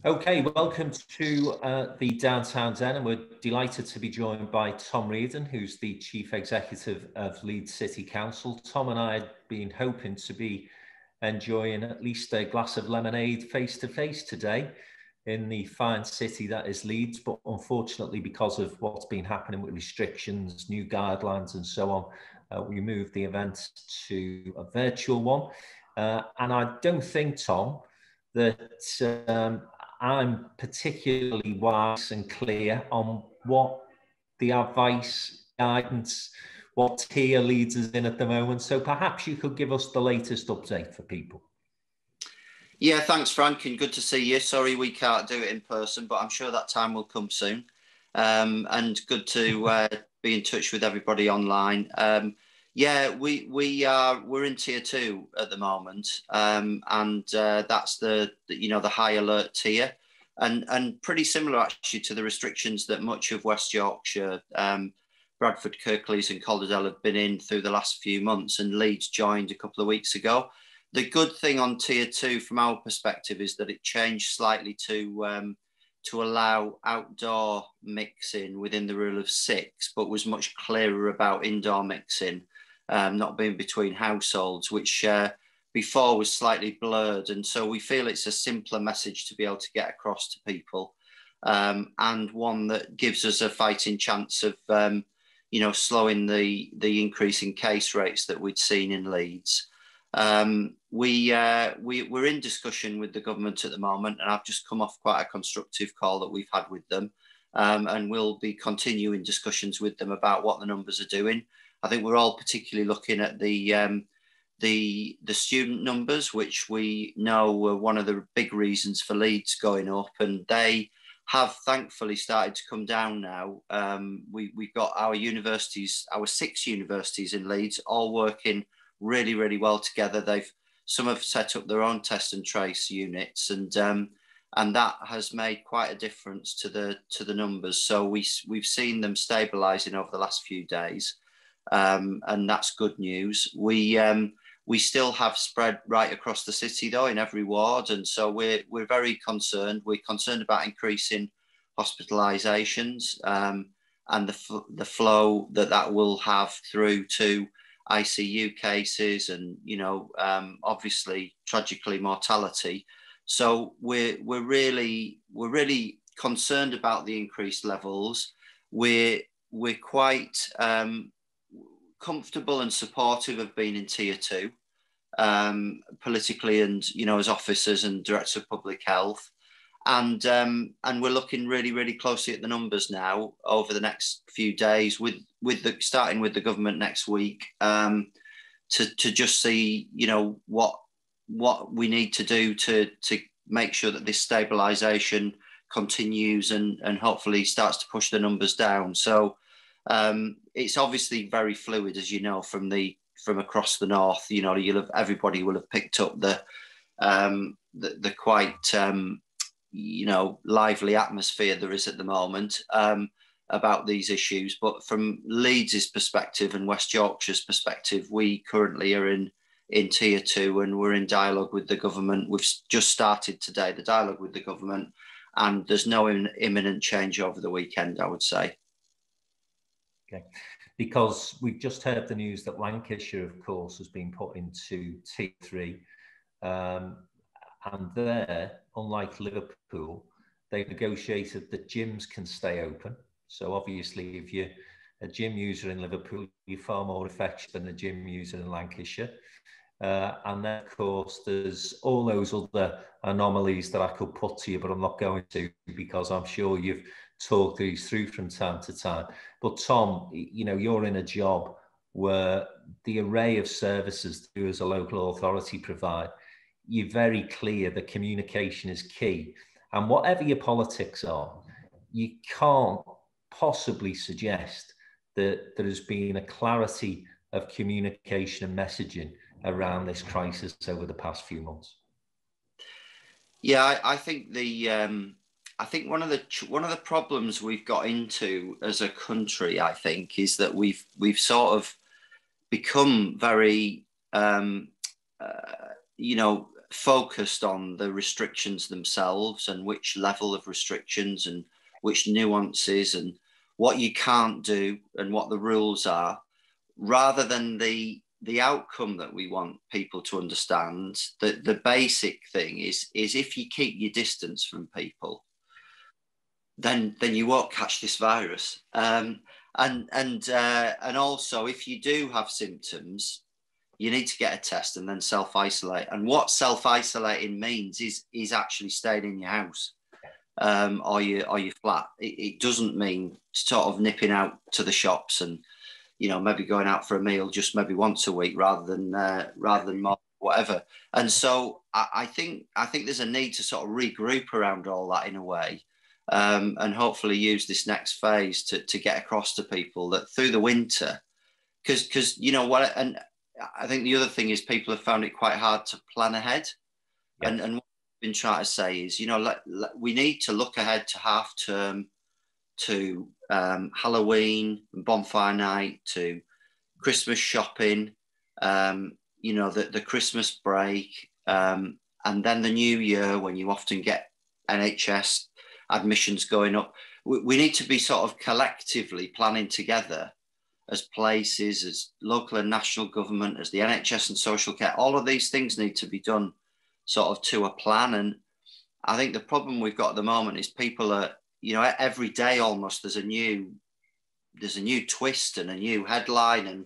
Okay, welcome to the Downtown Den, and we're delighted to be joined by Tom Riordan, who's the Chief Executive of Leeds City Council. Tom and I had been hoping to be enjoying at least a glass of lemonade face-to-face today in the fine city that is Leeds, but unfortunately, because of what's been happening with restrictions, new guidelines and so on, we moved the event to a virtual one. And I don't think, Tom, that I'm particularly wise and clear on what the advice, guidance, what tier Leeds is in at the moment. So perhaps you could give us the latest update for people. Yeah, thanks, Frank, and good to see you. Sorry we can't do it in person, but I'm sure that time will come soon. And good to be in touch with everybody online. Yeah, we're in tier 2 at the moment, and that's the high alert tier, and pretty similar actually to the restrictions that much of West Yorkshire, Bradford, Kirklees, and Calderdale have been in through the last few months, and Leeds joined a couple of weeks ago. The good thing on tier 2 from our perspective is that it changed slightly to allow outdoor mixing within the rule of 6, but was much clearer about indoor mixing. Not being between households, which before was slightly blurred. And so we feel it's a simpler message to be able to get across to people, and one that gives us a fighting chance of, slowing the increasing case rates that we'd seen in Leeds. We're in discussion with the government at the moment, and I've just come off quite a constructive call that we've had with them, and we'll be continuing discussions with them about what the numbers are doing. I think we're all particularly looking at the student numbers, which we know were one of the big reasons for Leeds going up, and they have thankfully started to come down now. We've got our universities, our 6 universities in Leeds, all working really, really well together. Some have set up their own test and trace units, and that has made quite a difference to the numbers. So we've seen them stabilising over the last few days. And that's good news. We still have spread right across the city though, in every ward, and so we're very concerned. We're concerned about increasing hospitalisations, and the flow that will have through to ICU cases, and obviously tragically mortality. So we're really concerned about the increased levels. We're quite comfortable and supportive of being in tier 2, politically, and as officers and director of public health, and we're looking really, really closely at the numbers now over the next few days, starting with the government next week, to just see what we need to do to make sure that this stabilisation continues and hopefully starts to push the numbers down. So it's obviously very fluid, as you know, from across the north. Everybody will have picked up the quite lively atmosphere there is at the moment about these issues. But from Leeds' perspective and West Yorkshire's perspective, we currently are in tier 2, and we're in dialogue with the government. We've just started today the dialogue with the government, and there's no imminent change over the weekend, I would say. Okay, because we've just heard the news that Lancashire, of course, has been put into tier 3, and there, unlike Liverpool, they've negotiated that gyms can stay open. So obviously, if you're a gym user in Liverpool, you're far more effective than a gym user in Lancashire. And then, of course, there's all those other anomalies that I could put to you, but I'm not going to, because I'm sure you've talked these through from time to time. But Tom, you're in a job where the array of services that you as a local authority provide, you're very clear that communication is key. And whatever your politics are, you can't possibly suggest that there has been a clarity of communication and messaging around this crisis over the past few months. Yeah, I think one of the problems we've got into as a country, I think, is that we've sort of become very focused on the restrictions themselves and which level of restrictions and which nuances and what you can't do and what the rules are, rather than the outcome that we want people to understand. The basic thing is if you keep your distance from people, then you won't catch this virus. And also, if you do have symptoms, you need to get a test and then self-isolate. And what self-isolating means is actually staying in your house or your flat. It doesn't mean sort of nipping out to the shops and, you know, maybe going out for a meal just maybe once a week rather than more, whatever. And so I think there's a need to sort of regroup around all that in a way, and hopefully use this next phase to get across to people that through the winter, because you know what, and I think the other thing is people have found it quite hard to plan ahead. Yeah. And what I've been trying to say is, you know, we need to look ahead to half term, to Halloween, bonfire night, to Christmas shopping, you know, the Christmas break, and then the new year when you often get NHS admissions going up. We need to be sort of collectively planning together as places, as local and national government, as the NHS and social care. All of these things need to be done sort of to a plan. And I think the problem we've got at the moment is people are, you know, every day almost there's a new twist and a new headline. And,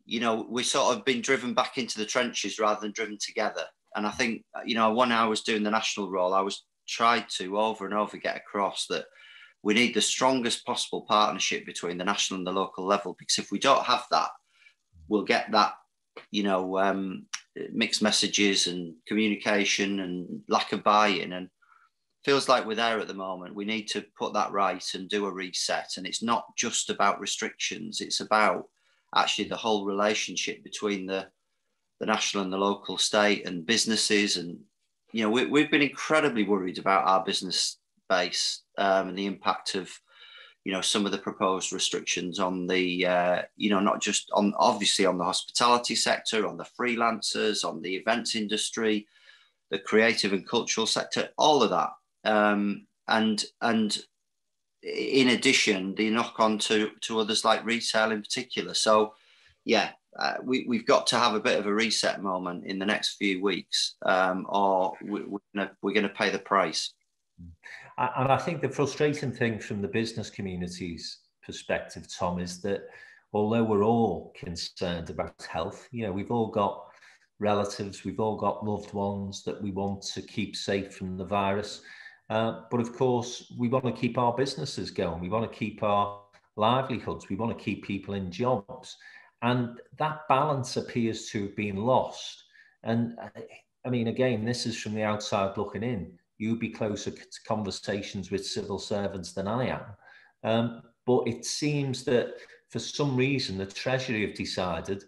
you know, we've sort of been driven back into the trenches rather than driven together. And I think, you know, when I was doing the national role, I was tried to over and over get across that we need the strongest possible partnership between the national and the local level, because if we don't have that, we'll get that, you know, mixed messages and communication and lack of buy-in. And feels like we're there at the moment. We need to put that right and do a reset. And it's not just about restrictions. It's about actually the whole relationship between the national and the local state and businesses. And, you know, we've been incredibly worried about our business base and the impact of, you know, some of the proposed restrictions on the, you know, not just on, obviously on the hospitality sector, on the freelancers, on the events industry, the creative and cultural sector, all of that. And in addition, the knock on to others like retail in particular. So, yeah, we've got to have a bit of a reset moment in the next few weeks, or we're going to pay the price. And I think the frustrating thing from the business community's perspective, Tom, is that although we're all concerned about health, you know, we've all got relatives, we've all got loved ones that we want to keep safe from the virus. But of course, we want to keep our businesses going. We want to keep our livelihoods. We want to keep people in jobs. And that balance appears to have been lost. And I mean, again, this is from the outside looking in. You'd be closer to conversations with civil servants than I am. But it seems that for some reason, the Treasury have decided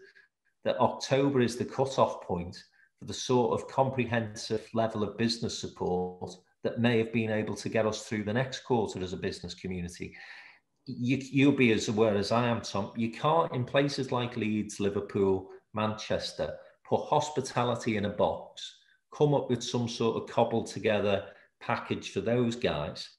that October is the cut-off point for the sort of comprehensive level of business support that may have been able to get us through the next quarter as a business community. You'll be as aware as I am, Tom. You can't, in places like Leeds, Liverpool, Manchester, put hospitality in a box, come up with some sort of cobbled together package for those guys,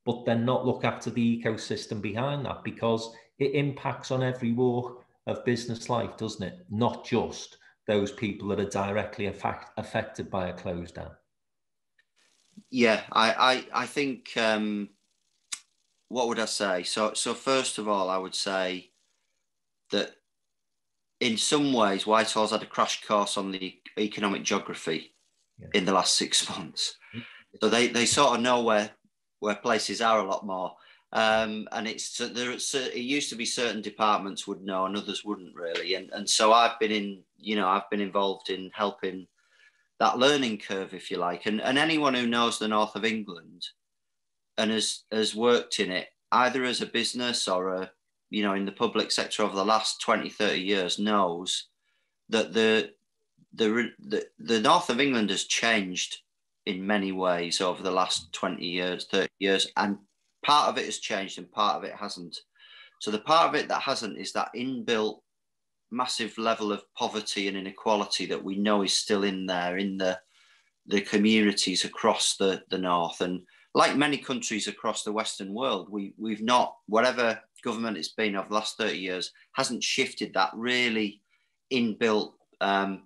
but then not look after the ecosystem behind that, because it impacts on every walk of business life, doesn't it? Not just those people that are directly affected by a close down. Yeah, I think, what would I say? So first of all, I would say that in some ways, Whitehall's had a crash course on the economic geography in the last 6 months. So they sort of know where places are a lot more. And it used to be certain departments would know and others wouldn't really. And so I've been involved in helping that learning curve, if you like. And anyone who knows the north of England and has worked in it, either as a business or in the public sector over the last 20, 30 years, knows that the north of England has changed in many ways over the last 20 years, 30 years. And part of it has changed and part of it hasn't. So the part of it that hasn't is that inbuilt massive level of poverty and inequality that we know is still in there, in the the communities across the north. And like many countries across the Western world, we've not, whatever government it's been over the last 30 years, hasn't shifted that really inbuilt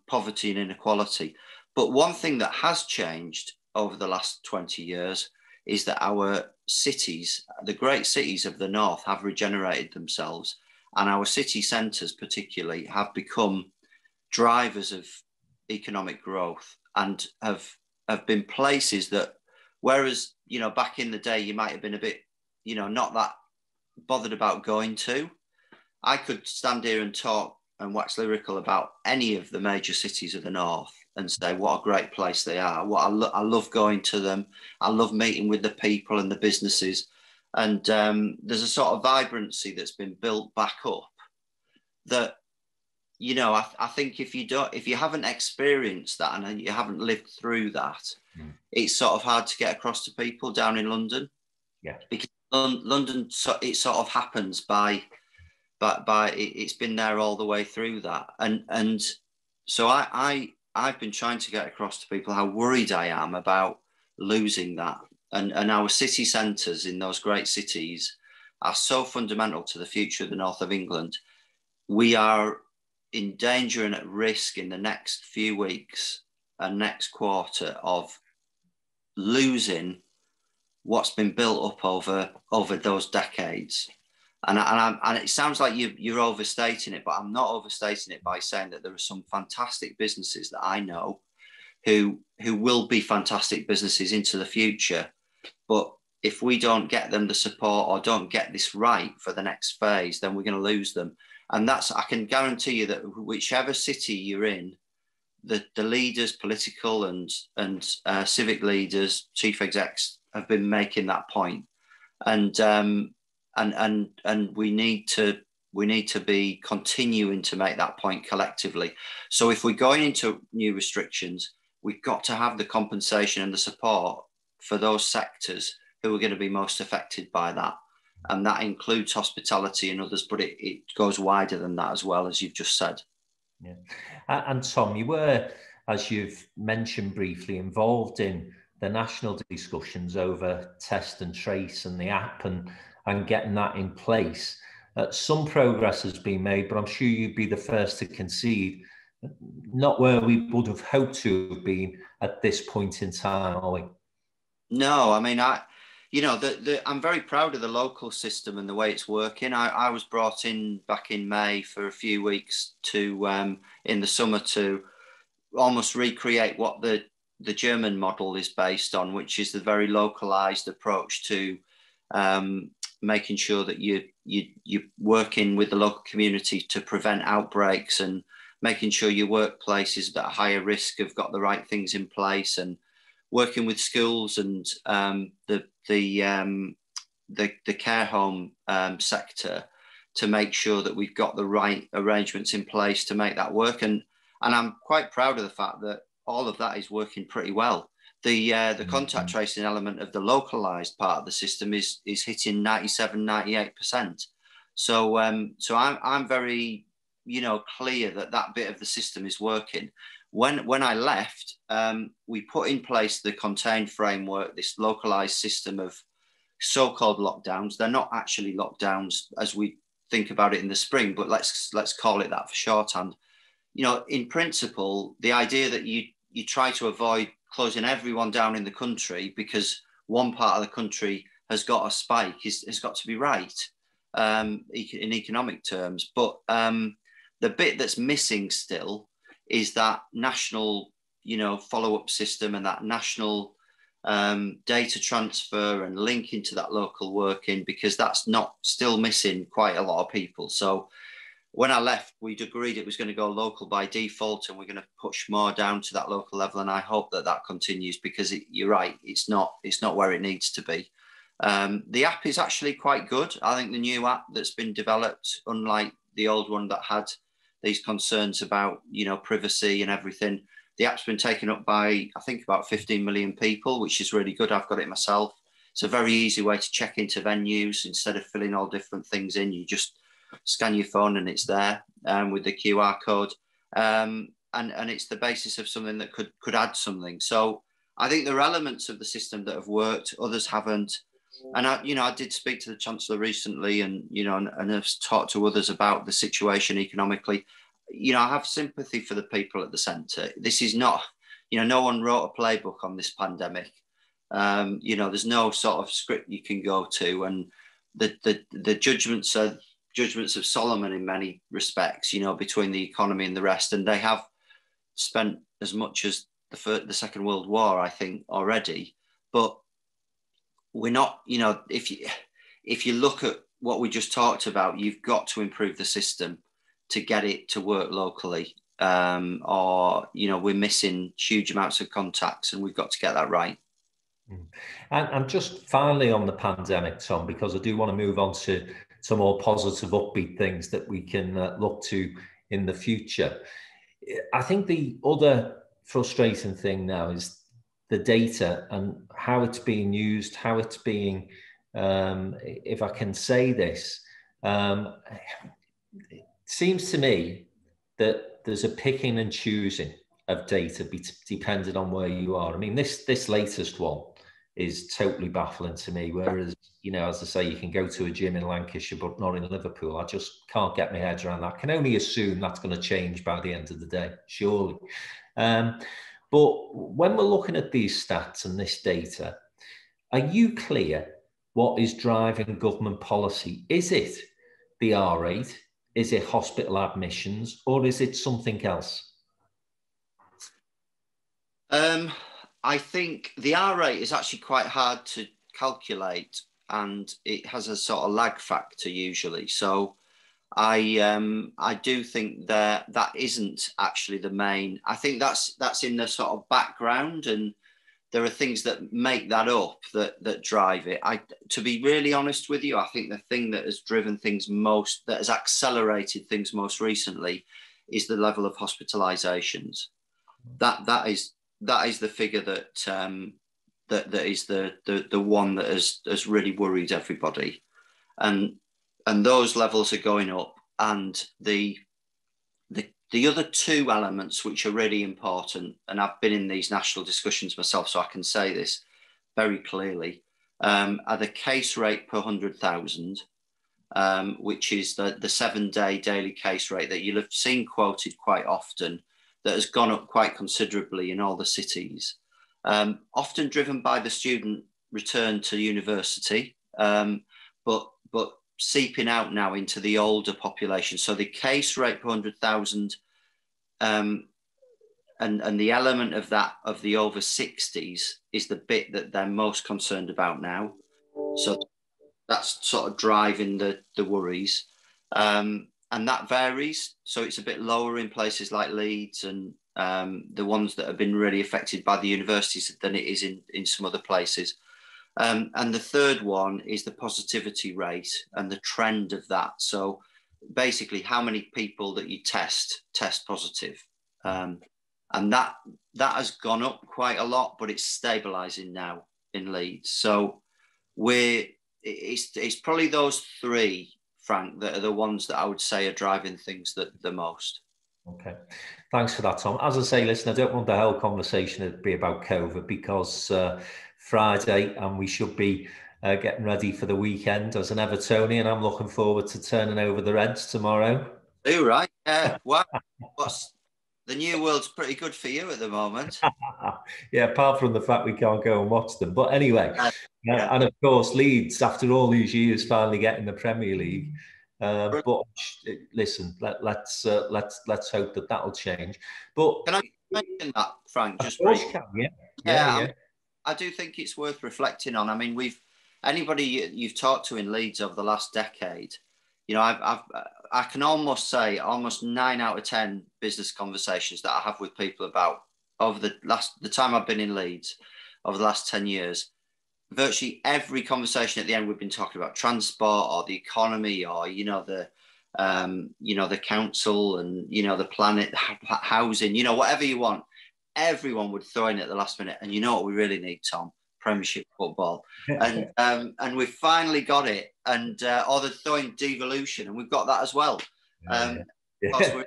poverty and inequality. But one thing that has changed over the last 20 years is that our cities, the great cities of the north, have regenerated themselves, and our city centres particularly have become drivers of economic growth, and have been places that, whereas, you know, back in the day you might have been a bit, you know, not that bothered about going to. I could stand here and talk and wax lyrical about any of the major cities of the north and say what a great place they are. What I love going to them. I love meeting with the people and the businesses. And there's a sort of vibrancy that's been built back up that, you know, I think if you haven't experienced that and you haven't lived through that, it's sort of hard to get across to people down in London. Yeah. Because London, it sort of happens by it's been there all the way through that. And so I've been trying to get across to people how worried I am about losing that. And our city centres in those great cities are so fundamental to the future of the north of England. We are in danger and at risk in the next few weeks and next quarter of losing what's been built up over those decades. And it sounds like you're overstating it, but I'm not overstating it by saying that there are some fantastic businesses that I know who will be fantastic businesses into the future. But if we don't get them the support or don't get this right for the next phase, then we're going to lose them. And I can guarantee you that whichever city you're in, the leaders, political and civic leaders, chief execs have been making that point. And we need to be continuing to make that point collectively. So if we're going into new restrictions, we've got to have the compensation and the support for those sectors who are going to be most affected by that. And that includes hospitality and others, but it goes wider than that as well, as you've just said. Yeah. And Tom, you were, as you've mentioned briefly, involved in the national discussions over test and trace and the app and getting that in place. Some progress has been made, but I'm sure you'd be the first to concede, not where we would have hoped to have been at this point in time, are we? No, I mean, I'm very proud of the local system and the way it's working. I was brought in back in May for a few weeks to in the summer to almost recreate what the German model is based on, which is the very localized approach to making sure that you're working with the local community to prevent outbreaks, and making sure your workplaces that are higher risk have got the right things in place, and working with schools and the care home sector to make sure that we've got the right arrangements in place to make that work. And I'm quite proud of the fact that all of that is working pretty well. The contact tracing element of the localized part of the system is hitting 97-98%. So I'm very, you know, clear that bit of the system is working. When I left, we put in place the contained framework, this localized system of so-called lockdowns. They're not actually lockdowns as we think about it in the spring, but let's call it that for shorthand. You know, in principle, the idea that you try to avoid closing everyone down in the country because one part of the country has got a spike has got to be right in economic terms. But the bit that's missing still is that national, you know, follow-up system and that national data transfer and linking to that local working, because that's not still missing quite a lot of people. So when I left, we'd agreed it was going to go local by default, and we're going to push more down to that local level. And I hope that continues, because you're right, it's not where it needs to be. The app is actually quite good. I think the new app that's been developed, unlike the old one that had these concerns about, you know, privacy and everything, the app's been taken up by, I think, about 15 million people, which is really good. I've got it myself. It's a very easy way to check into venues. Instead of filling all different things in, you just scan your phone and it's there with the QR code. And it's the basis of something that could add something. So I think there are elements of the system that have worked, others haven't. And I did speak to the Chancellor recently, and and have talked to others about the situation economically. I have sympathy for the people at the centre. This is not, no one wrote a playbook on this pandemic. There's no sort of script you can go to, and the judgments are judgments of Solomon in many respects. Between the economy and the rest, and they have spent as much as the Second World War, I think, already. But we're not, if you look at what we just talked about, you've got to improve the system to get it to work locally. Or we're missing huge amounts of contacts, and we've got to get that right. And just finally on the pandemic, Tom, because I do want to move on to some more positive, upbeat things that we can look to in the future. I think the other frustrating thing now is the data and how it's being used, how it's being, if I can say this, it seems to me that there's a picking and choosing of data depending on where you are. I mean, this latest one is totally baffling to me. Whereas, as I say, you can go to a gym in Lancashire, but not in Liverpool. I just can't get my head around that. I can only assume that's going to change by the end of the day, surely. But when we're looking at these stats and this data, are you clear what is driving government policy? Is it the R rate? Is it hospital admissions? Or is it something else? I think the R rate is actually quite hard to calculate, and it has a sort of lag factor usually. So I do think that isn't actually the main. I think that's in the sort of background, and there are things that make that up that drive it. To be really honest with you, I think the thing that has driven things most, that has accelerated things most recently, is the level of hospitalizations. That is the figure that is the one that has really worried everybody, and those levels are going up. And the other two elements which are really important, and I've been in these national discussions myself, so I can say this very clearly, are the case rate per 100,000, which is the 7-day daily case rate that you'll have seen quoted quite often, that has gone up quite considerably in all the cities, often driven by the student return to university, but seeping out now into the older population. So the case rate per 100,000, and the element of that of the over 60s is the bit that they're most concerned about now. So that's sort of driving the worries. And that varies. So it's a bit lower in places like Leeds and the ones that have been really affected by the universities than it is in some other places. And the third one is the positivity rate and the trend of that. So basically how many people that you test positive. And that has gone up quite a lot, but it's stabilizing now in Leeds. So it's probably those three, Frank, that are the ones that I would say are driving things the most. Okay, thanks for that, Tom. As I say, listen, I don't want the whole conversation to be about COVID, because Friday, and we should be getting ready for the weekend as an Evertonian. I'm looking forward to turning over the Reds tomorrow. You're right. Yeah. Wow. The new world's pretty good for you at the moment. Yeah, apart from the fact we can't go and watch them. But anyway, and of course, Leeds, after all these years, finally getting the Premier League. But listen, let's hope that will change. But can I mention that, Frank? Just of course you can, yeah. I do think it's worth reflecting on. I mean, anybody you've talked to in Leeds over the last decade, I can almost say almost 9 out of 10 business conversations that I have with people about over the time I've been in Leeds over the last 10 years, virtually every conversation at the end, we've been talking about transport or the economy or, the council and, the planet, housing, whatever you want. Everyone would throw in at the last minute. And you know what we really need, Tom? Premiership football. And we've finally got it. And or they're throwing devolution, and we've got that as well. Because we're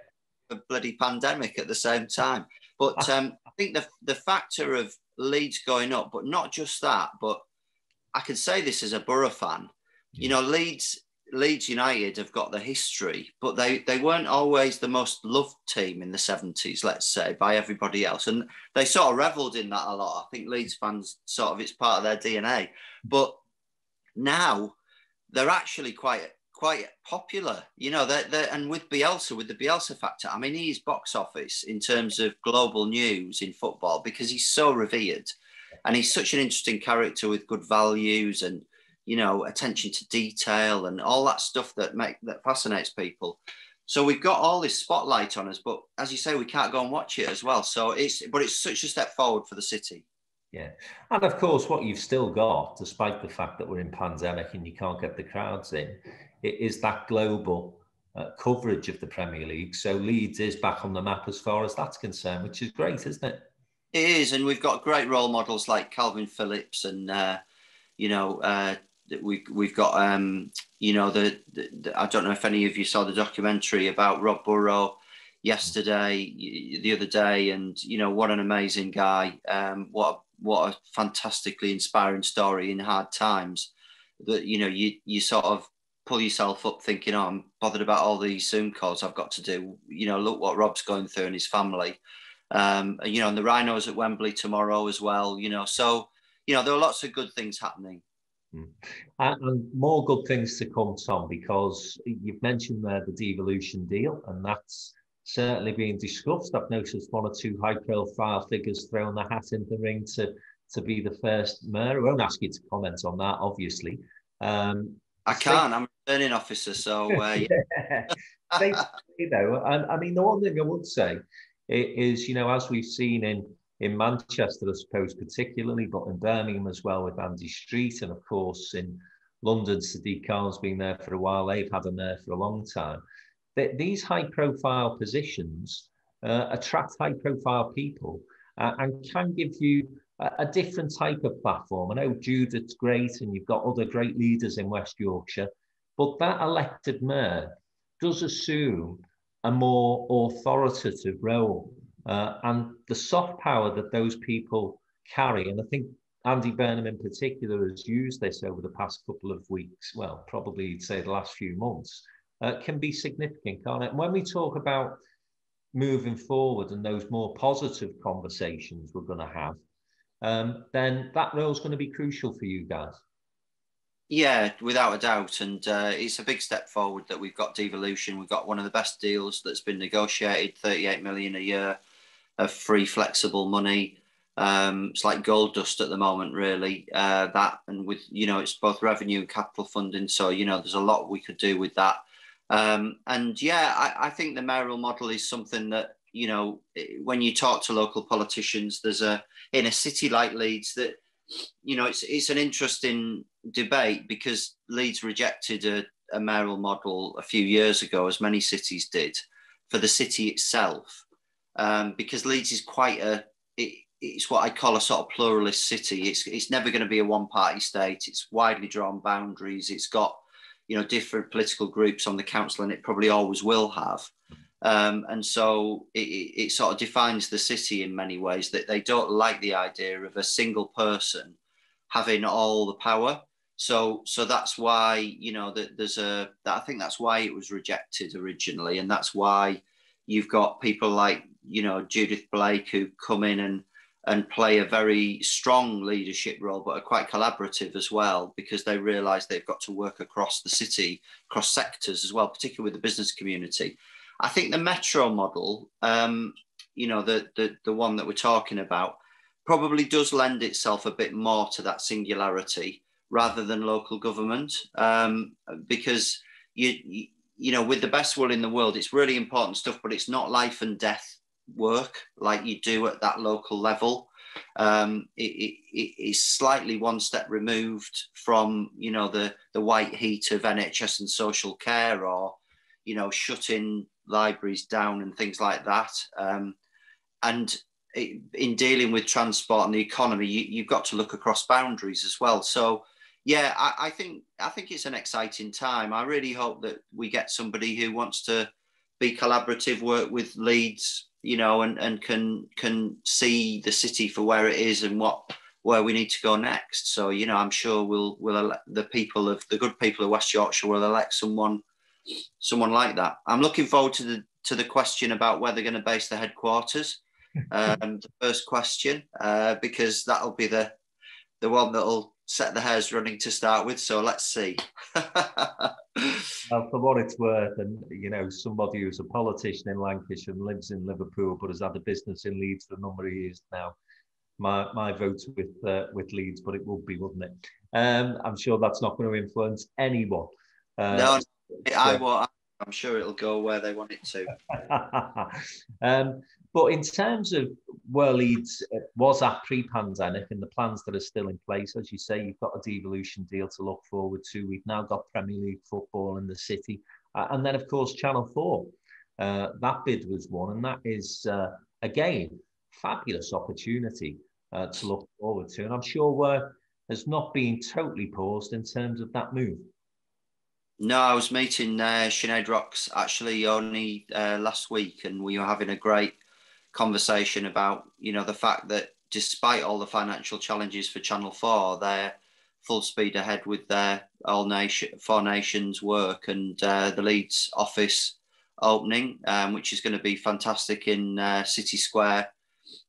in a bloody pandemic at the same time. But I think the factor of Leeds going up, but not just that, but I can say this as a Borough fan. You know, Leeds United have got the history, but they weren't always the most loved team in the 70s, let's say, by everybody else. And they sort of revelled in that a lot. I think Leeds fans sort of, it's part of their DNA. But now they're actually quite popular, you know, and with Bielsa, with the Bielsa factor, I mean, he's box office in terms of global news in football because he's so revered and he's such an interesting character with good values and, you know, attention to detail and all that stuff that fascinates people. So we've got all this spotlight on us, but as you say, we can't go and watch it as well. So it's such a step forward for the city. Yeah. And of course, what you've still got, despite the fact that we're in pandemic and you can't get the crowds in, it is that global coverage of the Premier League. So Leeds is back on the map as far as that's concerned, which is great, isn't it? It is. And we've got great role models like Calvin Phillips and, you know, we've got, you know, I don't know if any of you saw the documentary about Rob Burrow the other day, and, you know, what an amazing guy. What a fantastically inspiring story in hard times that, you know, you sort of pull yourself up thinking, oh, I'm bothered about all these Zoom calls I've got to do. You know, look what Rob's going through and his family. And, you know, and the Rhinos at Wembley tomorrow as well, you know. So, you know, there are lots of good things happening. And more good things to come, Tom, because you've mentioned there the devolution deal, and that's certainly being discussed. I've noticed one or two high-profile figures throwing the hat in the ring to be the first mayor. I won't ask you to comment on that, obviously. I can't. I'm a returning officer, so yeah. You know, and I mean, the one thing I would say is, you know, as we've seen in Manchester, I suppose, particularly, but in Birmingham as well with Andy Street, and of course in London, Sadiq Khan's been there for a while. They've had a mayor for a long time. These high-profile positions attract high-profile people and can give you a different type of platform. I know Judith's great, and you've got other great leaders in West Yorkshire, but that elected mayor does assume a more authoritative role. And the soft power that those people carry, and I think Andy Burnham in particular has used this over the past couple of weeks, well, probably say the last few months, can be significant, can't it? And when we talk about moving forward and those more positive conversations we're going to have, then that role is going to be crucial for you guys. Yeah, without a doubt. And it's a big step forward that we've got devolution. We've got one of the best deals that's been negotiated, 38 million a year of free flexible money. It's like gold dust at the moment, really. That, and with, you know, it's both revenue and capital funding. So, you know, there's a lot we could do with that. And yeah, I think the mayoral model is something that, you know, when you talk to local politicians, in a city like Leeds that, you know, it's an interesting debate because Leeds rejected a mayoral model a few years ago, as many cities did, for the city itself, because Leeds is it's what I call a sort of pluralist city. It's never going to be a one-party state. It's widely drawn boundaries. It's got, you know, different political groups on the council, and it probably always will have. And so it sort of defines the city in many ways, that they don't like the idea of a single person having all the power. So that's why, you know, that I think that's why it was rejected originally. And that's why you've got people like, you know, Judith Blake, who come in and play a very strong leadership role, but are quite collaborative as well, because they realise they've got to work across the city, across sectors as well, particularly with the business community. I think the metro model, you know, the one that we're talking about, probably does lend itself a bit more to that singularity rather than local government, because you know, with the best will in the world, it's really important stuff, but it's not life and death work like you do at that local level. It is slightly one step removed from, you know, the white heat of NHS and social care, or, you know, shutting libraries down and things like that. And in dealing with transport and the economy, you've got to look across boundaries as well. So yeah, I think it's an exciting time. I really hope that we get somebody who wants to be collaborative, work with Leeds, and can see the city for where it is and where we need to go next. So, I'm sure the good people of West Yorkshire will elect someone like that. I'm looking forward to the question about where they're going to base the headquarters. The first question, because that'll be the one that'll set the hairs running to start with. So let's see. Well, for what it's worth, and somebody who's a politician in Lancashire and lives in Liverpool but has had a business in Leeds for a number of years now, my vote's with Leeds, but it would be, wouldn't it? I'm sure that's not going to influence anyone. No, I won't. I'm sure it'll go where they want it to. But in terms of where Leeds was at pre-pandemic and the plans that are still in place, as you say, you've got a devolution deal to look forward to. We've now got Premier League football in the city. And then, of course, Channel 4. That bid was won. And that is, again, fabulous opportunity to look forward to. And I'm sure has not been totally paused in terms of that move. No, I was meeting Sinead Rocks actually only last week, and we were having a great conversation about, the fact that despite all the financial challenges for Channel 4, they're full speed ahead with their Four Nations work, and the Leeds office opening, which is going to be fantastic in City Square,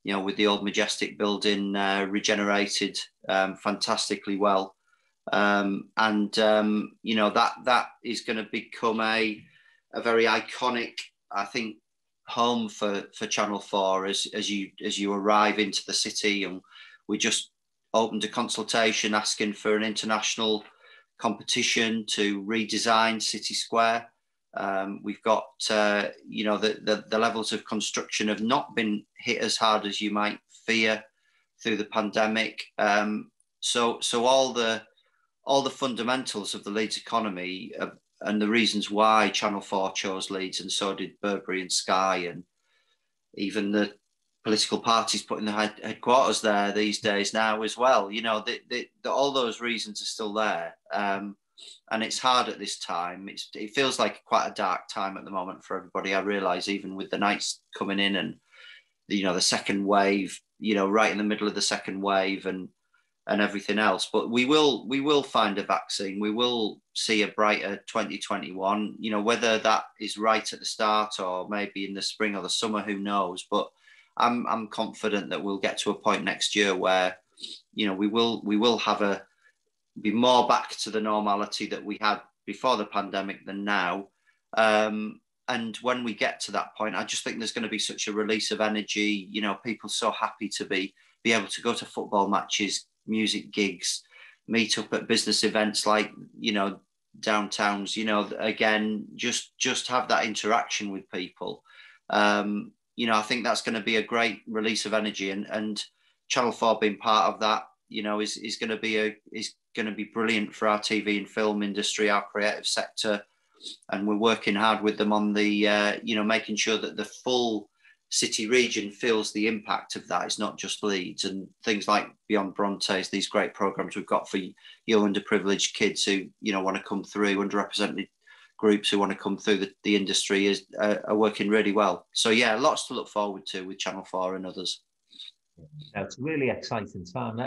with the old Majestic building regenerated fantastically well. That is going to become a very iconic, I think, home for Channel 4 as you arrive into the city. And we just opened a consultation asking for an international competition to redesign City Square. We've got the levels of construction have not been hit as hard as you might fear through the pandemic. So all the fundamentals of the Leeds economy and the reasons why Channel 4 chose Leeds, and so did Burberry and Sky, and even the political parties putting the headquarters there these days now as well. All those reasons are still there. And it's hard at this time. It feels like quite a dark time at the moment for everybody. I realise, even with the nights coming in and, the second wave, right in the middle of the second wave and everything else. But we will find a vaccine. We will see a brighter 2021. Whether that is right at the start or maybe in the spring or the summer, who knows? But I'm confident that we'll get to a point next year where, we will be more back to the normality that we had before the pandemic than now. And when we get to that point, I just think there's going to be such a release of energy. People so happy to be able to go to football matches, music gigs, meet up at business events like, downtowns, again, just have that interaction with people. I think that's going to be a great release of energy, and Channel 4 being part of that, is going to be brilliant for our TV and film industry, our creative sector. And we're working hard with them on the, making sure that the full city region feels the impact of that. It's not just Leeds, and things like Beyond Brontes, these great programs we've got for young underprivileged kids who, want to come through, underrepresented groups who want to come through the industry are working really well. So yeah, lots to look forward to with Channel 4 and others. Yeah, it's a really exciting time.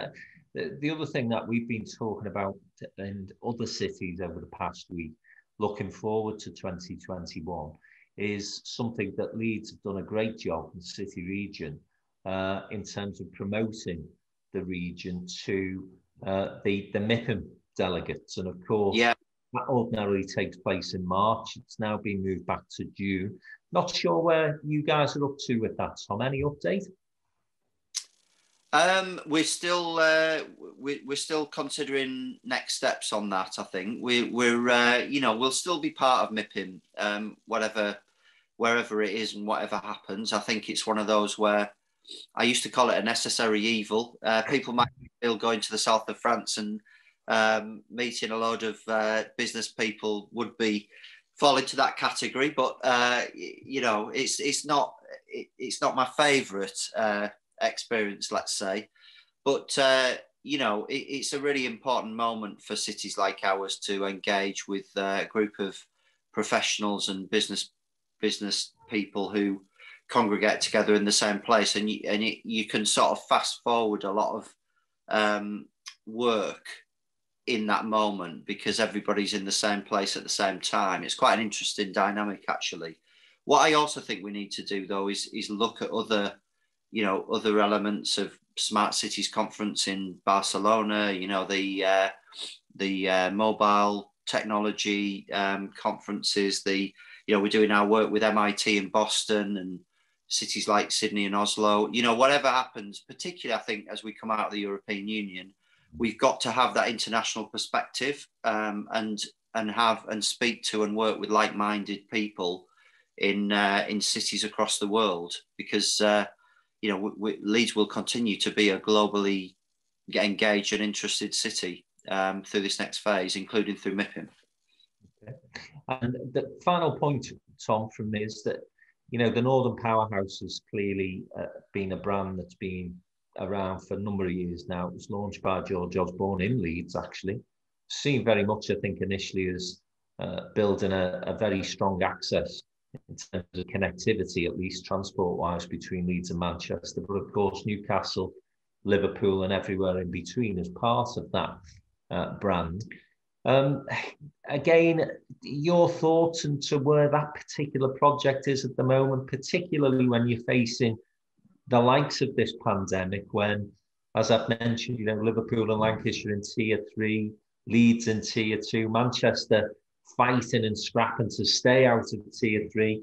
The other thing that we've been talking about in other cities over the past week, looking forward to 2021, is something that Leeds have done a great job in the city region in terms of promoting the region to the MIPIM delegates. And of course, that ordinarily takes place in March. It's now been moved back to June. Not sure where you guys are up to with that, Tom. Any update? We're still considering next steps on that. I think we'll still be part of MIPIM, wherever it is and whatever happens. I think it's one of those where I used to call it a necessary evil. People might feel going to the south of France and meeting a load of business people would be fall into that category, but it's not my favourite experience, let's say, but it's a really important moment for cities like ours to engage with a group of professionals and business business people who congregate together in the same place, and you can sort of fast forward a lot of work in that moment because everybody's in the same place at the same time. It's quite an interesting dynamic, actually. What I also think we need to do, though, is look at other elements of Smart Cities Conference in Barcelona. You know, the mobile technology conferences. We're doing our work with MIT in Boston and cities like Sydney and Oslo. You know, whatever happens, particularly I think as we come out of the European Union, we've got to have that international perspective and speak to and work with like-minded people in cities across the world, because Leeds will continue to be a globally engaged and interested city through this next phase, including through MIPIM. Okay. And the final point, Tom, from me is that, you know, the Northern Powerhouse has clearly been a brand that's been around for a number of years now. It was launched by George Osborne in Leeds, actually. Seen very much, I think, initially as building a very strong access in terms of connectivity, at least transport-wise, between Leeds and Manchester. But of course, Newcastle, Liverpool, and everywhere in between as part of that brand. Again, your thoughts into where that particular project is at the moment, particularly when you're facing the likes of this pandemic, when, as I've mentioned, you know, Liverpool and Lancashire in Tier 3, Leeds in Tier 2, Manchester fighting and scrapping to stay out of Tier 3,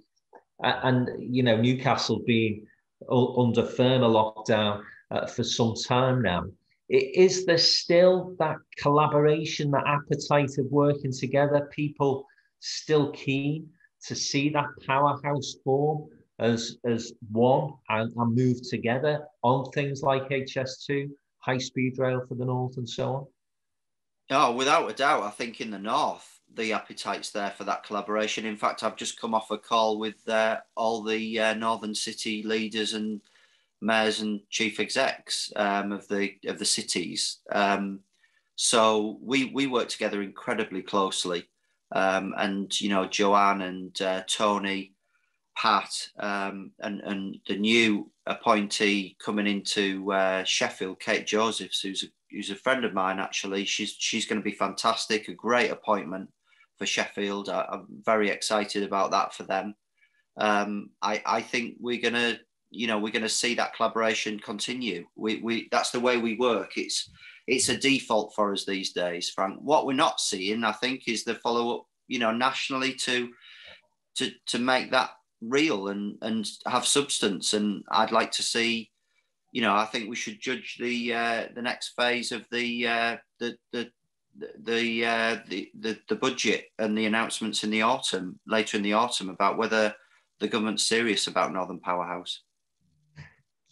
and, you know, Newcastle being under firmer lockdown for some time now. Is there still that collaboration, that appetite of working together? People still keen to see that powerhouse form as one and move together on things like HS2, high-speed rail for the north and so on? Oh, without a doubt, I think in the north, the appetite's there for that collaboration. In fact, I've just come off a call with all the northern city leaders and mayors and chief execs of the cities. So we work together incredibly closely. And, you know, Joanne and Tony, Pat, and the new appointee coming into Sheffield, Kate Josephs, who's a friend of mine, actually. She's going to be fantastic, a great appointment for Sheffield. I'm very excited about that for them. I think we're going to see that collaboration continue. That's the way we work. It's a default for us these days, Frank. What we're not seeing, I think, is the follow-up, you know, nationally to make that real and have substance. And I'd like to see, you know, I think we should judge the next phase of the budget and the announcements in the autumn, later in the autumn, about whether the government's serious about Northern Powerhouse.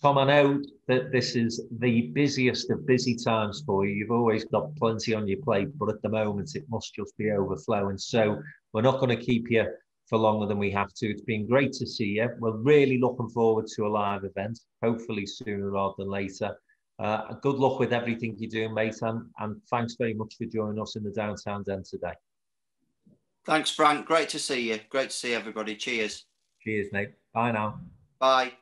Tom, I know that this is the busiest of busy times for you. You've always got plenty on your plate, but at the moment it must just be overflowing. So we're not going to keep you for longer than we have to. It's been great to see you. We're really looking forward to a live event, hopefully sooner rather than later. Good luck with everything you're doing, mate, and thanks very much for joining us in the Downtown Den today. Thanks, Frank. Great to see you. Great to see everybody. Cheers. Cheers, mate. Bye now. Bye.